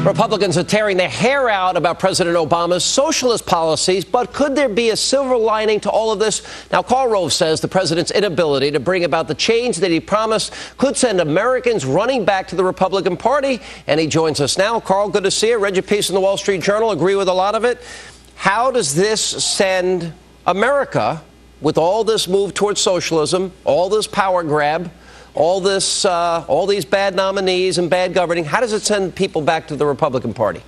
Republicans are tearing their hair out about President Obama's socialist policies, but could there be a silver lining to all of this? Now, Karl Rove says the president's inability to bring about the change that he promised could send Americans running back to the Republican Party, and he joins us now. Karl, good to see you. Read your piece in the Wall Street Journal. Agree with a lot of it. How does this send America, with all this move towards socialism, all this power grab, all these bad nominees and bad governing, how does it send people back to the Republican Party?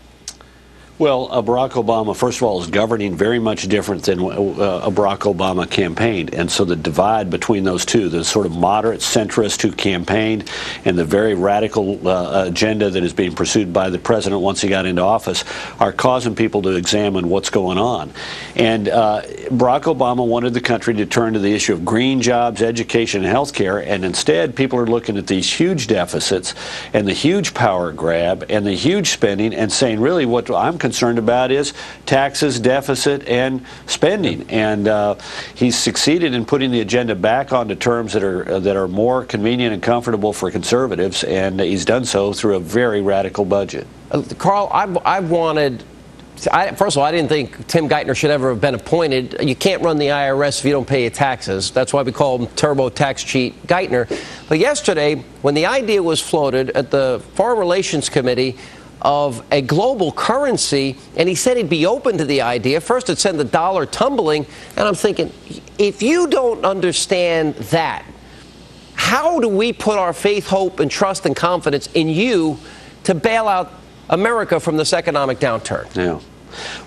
Well, Barack Obama, first of all, is governing very much different than Barack Obama campaigned. And so the divide between those two, the sort of moderate centrist who campaigned and the very radical agenda that is being pursued by the president once he got into office, are causing people to examine what's going on. And Barack Obama wanted the country to turn to the issue of green jobs, education, and health care. And instead, people are looking at these huge deficits and the huge power grab and the huge spending and saying, really, what I'm concerned about is taxes, deficit, and spending. And he's succeeded in putting the agenda back onto terms that are more convenient and comfortable for conservatives, and he's done so through a very radical budget. Karl, first of all, I didn't think Tim Geithner should ever have been appointed. You can't run the IRS if you don't pay your taxes. That's why we call him Turbo Tax Cheat Geithner. But yesterday, when the idea was floated at the Foreign Relations Committee of a global currency, and he said he'd be open to the idea. First, it sent the dollar tumbling, and I'm thinking, if you don't understand that, how do we put our faith, hope, and trust and confidence in you to bail out America from this economic downturn? Yeah.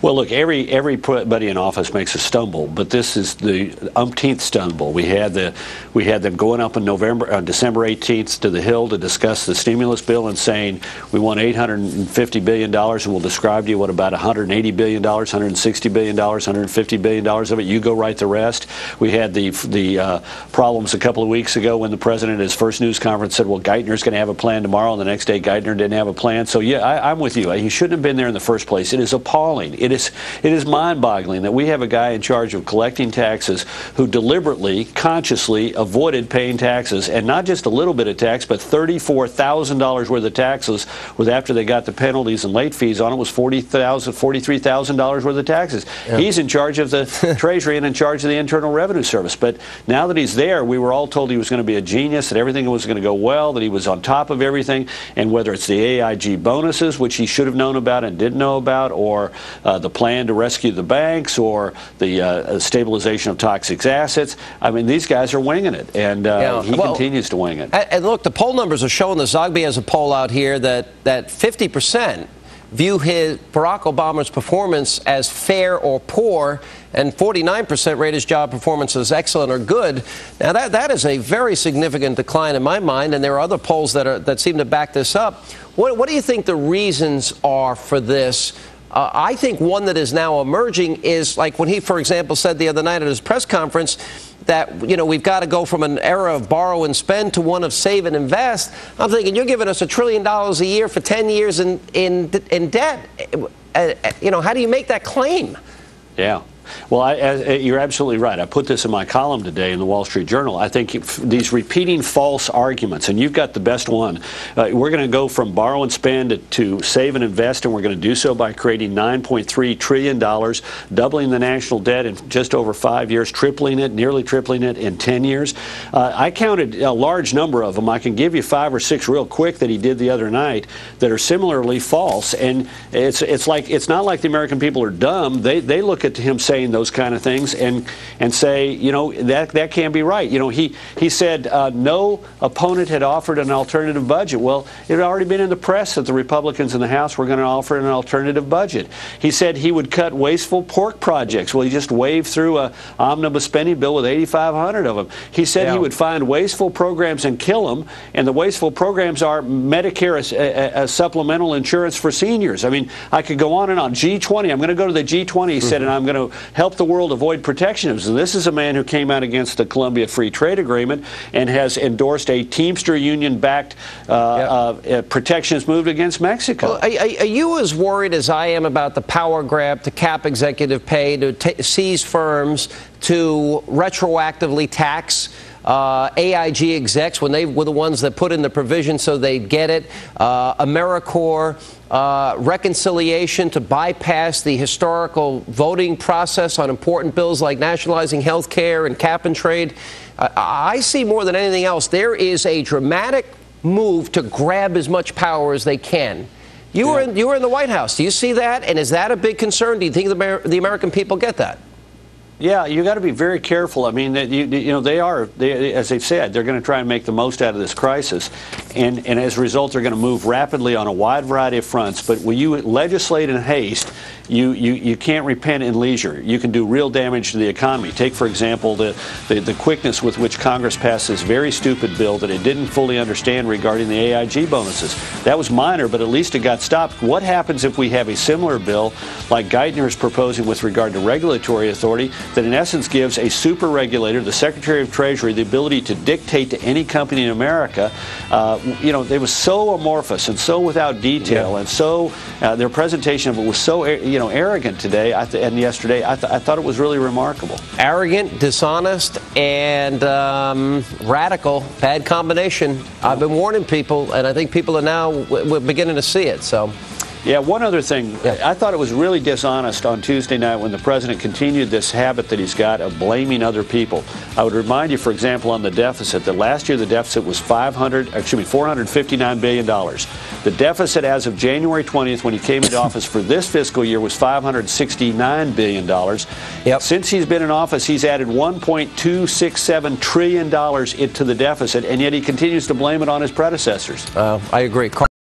Well, look, everybody in office makes a stumble, but this is the umpteenth stumble. We had them going up on December 18th to the Hill to discuss the stimulus bill and saying we want $850 billion, and we'll describe to you what about $180 billion, $160 billion, $150 billion of it. You go write the rest. We had the problems a couple of weeks ago when the president at his first news conference said, well, Geithner's going to have a plan tomorrow, and the next day Geithner didn't have a plan. So, yeah, I'm with you. He shouldn't have been there in the first place. It is appalling. It is mind-boggling that we have a guy in charge of collecting taxes who deliberately, consciously avoided paying taxes, and not just a little bit of tax, but $34,000 worth of taxes. With after they got the penalties and late fees on it, was $43,000 worth of taxes. Yeah. He's in charge of the Treasury and in charge of the Internal Revenue Service. But now that he's there, we were all told he was going to be a genius, that everything was going to go well, that he was on top of everything, and whether it's the AIG bonuses, which he should have known about and didn't know about, or the plan to rescue the banks, or the stabilization of toxic assets. I mean, these guys are winging it, and he continues to wing it. And look, the poll numbers are showing this. Zogby has a poll out here that 50% view Barack Obama's performance as fair or poor, and 49% rate his job performance as excellent or good. Now, that is a very significant decline in my mind, and there are other polls that seem to back this up. What do you think the reasons are for this? I think one that is now emerging is like when he, for example, said the other night at his press conference that, you know, we've got to go from an era of borrow and spend to one of save and invest. I'm thinking, you're giving us $1 trillion a year for 10 years in debt. You know, how do you make that claim? Yeah. Well, you're absolutely right. I put this in my column today in the Wall Street Journal. I think these repeating false arguments, and you've got the best one. We're going to go from borrow and spend to save and invest, and we're going to do so by creating $9.3 trillion, doubling the national debt in just over 5 years, tripling it, nearly tripling it in 10 years. I counted a large number of them. I can give you 5 or 6 real quick that he did the other night that are similarly false. And it's not like the American people are dumb. They look at him saying those kind of things and say, you know, that can't be right. You know, he said no opponent had offered an alternative budget. Well, it had already been in the press that the Republicans in the House were going to offer an alternative budget. He said he would cut wasteful pork projects. Well, he just waved through an omnibus spending bill with 8,500 of them. He said he would find wasteful programs and kill them, and the wasteful programs are Medicare as supplemental insurance for seniors. I mean, I could go on and on. G20, I'm going to go to the G20, he said, and I'm going to help the world avoid protectionism. This is a man who came out against the Colombia Free Trade Agreement and has endorsed a Teamster Union-backed protectionist move against Mexico. Well, are you as worried as I am about the power grab to cap executive pay, to seize firms, to retroactively tax AIG execs when they were the ones that put in the provision so they'd get it. AmeriCorps. Reconciliation to bypass the historical voting process on important bills like nationalizing health care and cap and trade. I see more than anything else, there is a dramatic move to grab as much power as they can. You were in the White House. Do you see that? And is that a big concern? Do you think the American people get that? Yeah, you got to be very careful. I mean, they as they've said, they're going to try and make the most out of this crisis, and as a result, they're going to move rapidly on a wide variety of fronts. But when you legislate in haste, you can't repent in leisure. You can do real damage to the economy. Take, for example, the quickness with which Congress passed this very stupid bill that it didn't fully understand regarding the AIG bonuses. That was minor, but at least it got stopped. What happens if we have a similar bill like Geithner is proposing with regard to regulatory authority that in essence gives a super regulator, the Secretary of Treasury, the ability to dictate to any company in America? It was so amorphous and so without detail, and so their presentation of it was so arrogant today and yesterday. I thought it was really remarkable. Arrogant, dishonest, and radical. Bad combination. I've been warning people, and I think people are now beginning to see it. So. Yeah, one other thing. I thought it was really dishonest on Tuesday night when the president continued this habit that he's got of blaming other people. I would remind you, for example, on the deficit, that last year the deficit was $459 billion. The deficit as of January 20th, when he came into office for this fiscal year, was $569 billion. Yep. Since he's been in office, he's added $1.267 trillion into the deficit, and yet he continues to blame it on his predecessors. I agree.